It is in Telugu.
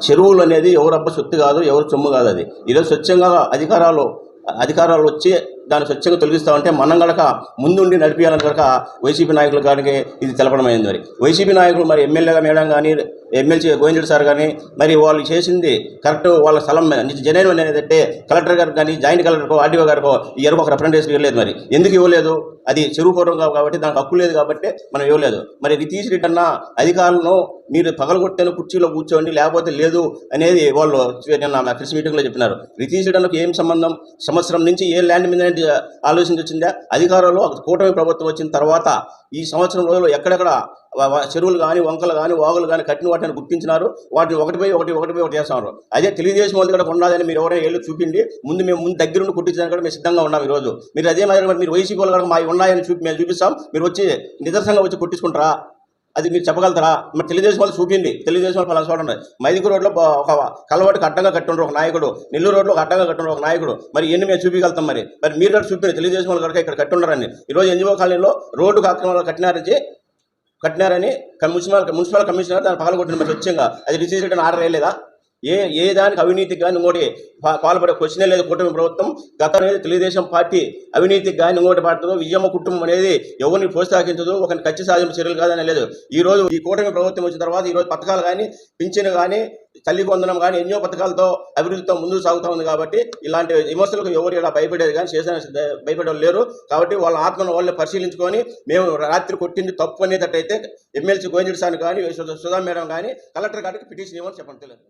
చెరువులు అనేది ఎవరబ్బ సొత్తు కాదు, ఎవరు సొమ్ము కాదు. అది ఈరోజు స్వచ్ఛంగా అధికారాలు వచ్చి దాన్ని స్వచ్ఛంగా తొలగిస్తామంటే మనం కనుక ముందుండి నడిపించాలని కనుక వైసీపీ నాయకులు కానీ ఇది తెలపడమైంది. మరి వైసీపీ నాయకులు మరి ఎమ్మెల్యేగా మేడం కానీ ఎమ్మెల్సీ గోవిందరెడ్డి సార్ కానీ మరి వాళ్ళు చేసింది కరెక్ట్. వాళ్ళ స్థలం జనైన్ అనేది అంటే కలెక్టర్ గారికి కానీ జాయింట్ కలెక్టర్కో ఆర్డీఓ గారికో ఈ ఒక రిప్రజెంటేషన్ ఇవ్వలేదు. మరి ఎందుకు ఇవ్వలేదు? అది చెరువు పూర్వం కాబట్టి దానికి హక్కు లేదు కాబట్టి మనం ఇవ్వలేదు. మరి రితీష్ రెడ్డి అన్న అధికారులను మీరు పగలగొట్టిన కుర్చీలో కూర్చోండి లేకపోతే లేదు అనేది వాళ్ళు నిన్న ప్రెస్ మీటింగ్లో చెప్పినారు. రితీష్ రెడ్డి అన్నకు ఏం సంబంధం? సంవత్సరం నుంచి ఏ ల్యాండ్ మీద ఆలోచించి వచ్చిందా? అధికారంలో కూటమి ప్రభుత్వం వచ్చిన తర్వాత ఈ సంవత్సరం రోజుల్లో ఎక్కడెక్కడ చెరువులు కానీ వంకలు కానీ వాగులు కానీ కట్టిన వాటిని గుర్తించినారు. వాటిని ఒకటి చేస్తున్నారు. అదే తెలుగుదేశం వాళ్ళు కూడా ఉన్నదని మీరు ఎవరైనా ఏళ్ళు చూపిండి మేము దగ్గరుండి కుట్టించడానికి కూడా మేము సిద్ధంగా ఉన్నాం. ఈరోజు మీరు అదే మాదిరి మీరు వైసీపీ వాళ్ళు కూడా మా ఉన్నాయని మేము చూపిస్తాం. మీరు వచ్చి నిదర్శనంగా వచ్చి కొట్టించుకుంటారా? అది మీరు చెప్పగలుగుతారా? మరి తెలుగుదేశం వాళ్ళు చూపిండి. తెలుగుదేశం వాళ్ళు పలానా చూడండి. మైదుగు రోడ్లో ఒక కలవాటికి అడ్డంగా కట్టుండ్రు ఒక నాయకుడు, నెల్లూరు రోడ్లో ఒక అడ్డంగా కట్టుండ్రు ఒక నాయకుడు. మరి ఎన్ని మేము చూపించగలుగుతాం? మరి మీరు కూడా చూపిండి. తెలుగుదేశం వాళ్ళు కనుక ఇక్కడ కట్టుండరని ఈరోజు ఎన్జిఓ కాలనీలో రోడ్డు ఆక్రమణలో కట్టినారని మున్సిపల్ కమిషనర్ దాన్ని పగలగొట్టిన మరి స్వచ్ఛంగా అది రిసీవ్ చేయడం ఆర్డర్ వేయలేదా? ఏ దానికి అవినీతికి కానీ ఇంకోటి పాల్పడే క్వశ్చనే లేదు. కూటమి ప్రభుత్వం గతం అనేది తెలుగుదేశం పార్టీ అవినీతికి కానీ ఇంకోటి పడుతుందో విజయమ్మ కుటుంబం అనేది ఎవరిని ప్రోత్సహించదు, ఒకరిని కచ్చి సాధింపు చర్యలు కాదని లేదు. ఈ రోజు ఈ కూటమి ప్రభుత్వం వచ్చిన తర్వాత ఈరోజు పథకాలు కానీ పింఛను కానీ తల్లి వందనం కానీ ఎన్నో పథకాలతో అభివృద్ధితో ముందుకు సాగుతూ ఉంది. కాబట్టి ఇలాంటి విమర్శలకు ఎవరు ఇలా భయపడేది కానీ భయపడే లేరు. కాబట్టి వాళ్ళ ఆత్మను వాళ్ళని పరిశీలించుకొని మేము రాత్రి కొట్టింది తప్పు అనేటట్టయితే ఎమ్మెల్సీ గోవిందరెడ్డి సార్ కానీ సుధా మేడం కానీ కలెక్టర్ గారికి పిటిషన్ ఇవ్వని చెప్పండి. తెలియదు.